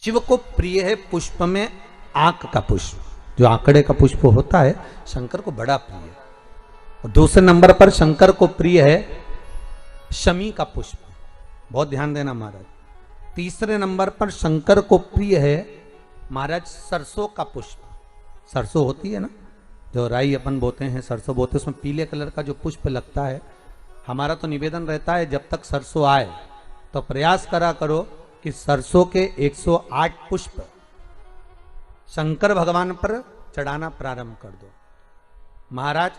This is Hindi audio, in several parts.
शिव को प्रिय है पुष्प में आंक का पुष्प, जो आंकड़े का पुष्प होता है शंकर को बड़ा प्रिय है। और दूसरे नंबर पर शंकर को प्रिय है शमी का पुष्प, बहुत ध्यान देना महाराज। तीसरे नंबर पर शंकर को प्रिय है महाराज सरसों का पुष्प। सरसों होती है ना, जो राई अपन बोते हैं, सरसों बोते हैं, उसमें पीले कलर का जो पुष्प लगता है। हमारा तो निवेदन रहता है जब तक सरसों आए तो प्रयास करा करो कि सरसों के 108 पुष्प शंकर भगवान पर चढ़ाना प्रारंभ कर दो। महाराज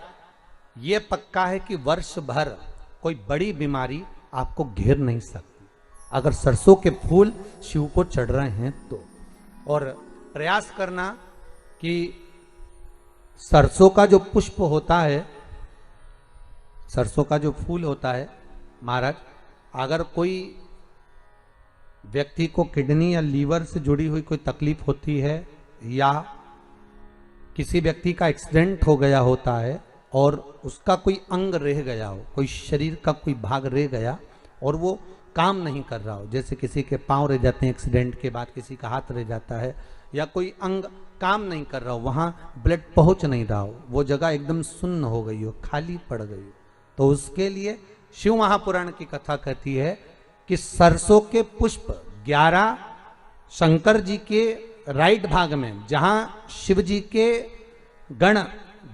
ये पक्का है कि वर्ष भर कोई बड़ी बीमारी आपको घेर नहीं सकती अगर सरसों के फूल शिव को चढ़ रहे हैं तो। और प्रयास करना कि सरसों का जो पुष्प होता है, सरसों का जो फूल होता है महाराज, अगर कोई व्यक्ति को किडनी या लीवर से जुड़ी हुई कोई तकलीफ होती है या किसी व्यक्ति का एक्सीडेंट हो गया होता है और उसका कोई अंग रह गया हो, कोई शरीर का कोई भाग रह गया और वो काम नहीं कर रहा हो, जैसे किसी के पांव रह जाते हैं एक्सीडेंट के बाद, किसी का हाथ रह जाता है, या कोई अंग काम नहीं कर रहा हो, वहां ब्लड पहुंच नहीं रहा हो, वो जगह एकदम सुन्न हो गई हो, खाली पड़ गई हो, तो उसके लिए शिव महापुराण की कथा कहती है कि सरसों के पुष्प 11 शंकर जी के राइट भाग में, जहां शिव जी के गण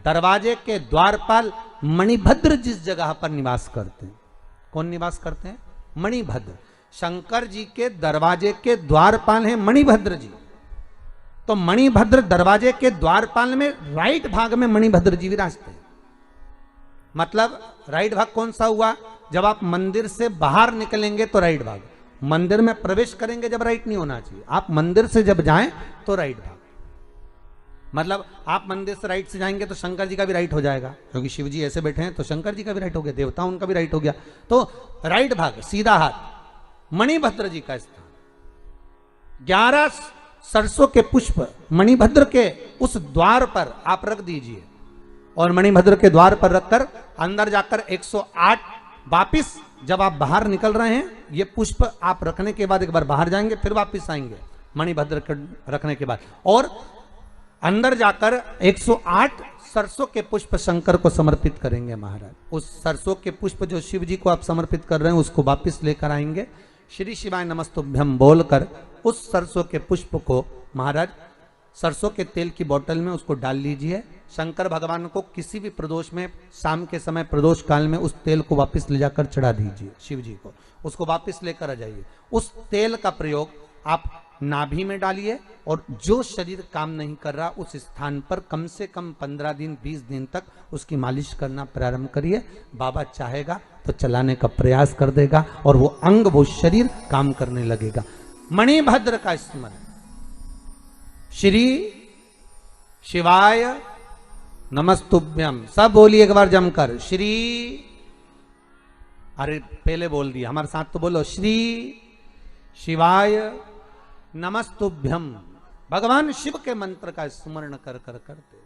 दरवाजे के द्वारपाल मणिभद्र जिस जगह पर निवास करते हैं, कौन निवास करते हैं? मणिभद्र। शंकर जी के दरवाजे के द्वारपाल हैं मणिभद्र जी। तो मणिभद्र दरवाजे के द्वारपाल में राइट भाग में मणिभद्र जी विराजते हैं। मतलब राइट भाग कौन सा हुआ? जब आप मंदिर से बाहर निकलेंगे तो राइट भाग, मंदिर में प्रवेश करेंगे जब राइट नहीं होना चाहिए, आप मंदिर से जब जाएं तो राइट भाग। मतलब आप मंदिर से राइट से जाएंगे तो शंकर जी का भी राइट हो जाएगा, क्योंकि शिव जी ऐसे बैठे हैं तो शंकर जी का भी राइट हो गया, देवता उनका भी राइट हो गया, तो राइट भाग सीधा हाथ मणिभद्र जी का स्थान। 11 सरसों के पुष्प मणिभद्र के उस द्वार पर आप रख दीजिए और मणिभद्र के द्वार पर रखकर अंदर जाकर 108 वापिस जब आप बाहर निकल रहे हैं, ये पुष्प आप रखने के बाद एक बार बाहर जाएंगे, फिर वापिस आएंगे मणिभद्र के रखने के बाद, और अंदर जाकर 108 सरसों के पुष्प शंकर को समर्पित करेंगे महाराज। उस सरसों के पुष्प जो शिव जी को आप समर्पित कर रहे हैं उसको वापिस लेकर आएंगे, श्री शिवाय नमस्तुभ्यम बोलकर उस सरसों के पुष्प को महाराज सरसों के तेल की बोतल में उसको डाल लीजिए। शंकर भगवान को किसी भी प्रदोष में, शाम के समय प्रदोष काल में उस तेल को वापस ले जाकर चढ़ा दीजिए शिव जी को, उसको वापस लेकर आ जाइए। उस तेल का प्रयोग आप नाभि में डालिए और जो शरीर काम नहीं कर रहा उस स्थान पर कम से कम 15 दिन 20 दिन तक उसकी मालिश करना प्रारंभ करिए। बाबा चाहेगा तो चलाने का प्रयास कर देगा और वो अंग, वो शरीर काम करने लगेगा। मणिभद्र का स्मरण, श्री शिवाय नमस्तुभ्यम, सब बोलिए एक बार जमकर, श्री, अरे पहले बोल दिया, हमारे साथ तो बोलो, श्री शिवाय नमस्तुभ्यम। भगवान शिव के मंत्र का स्मरण कर करते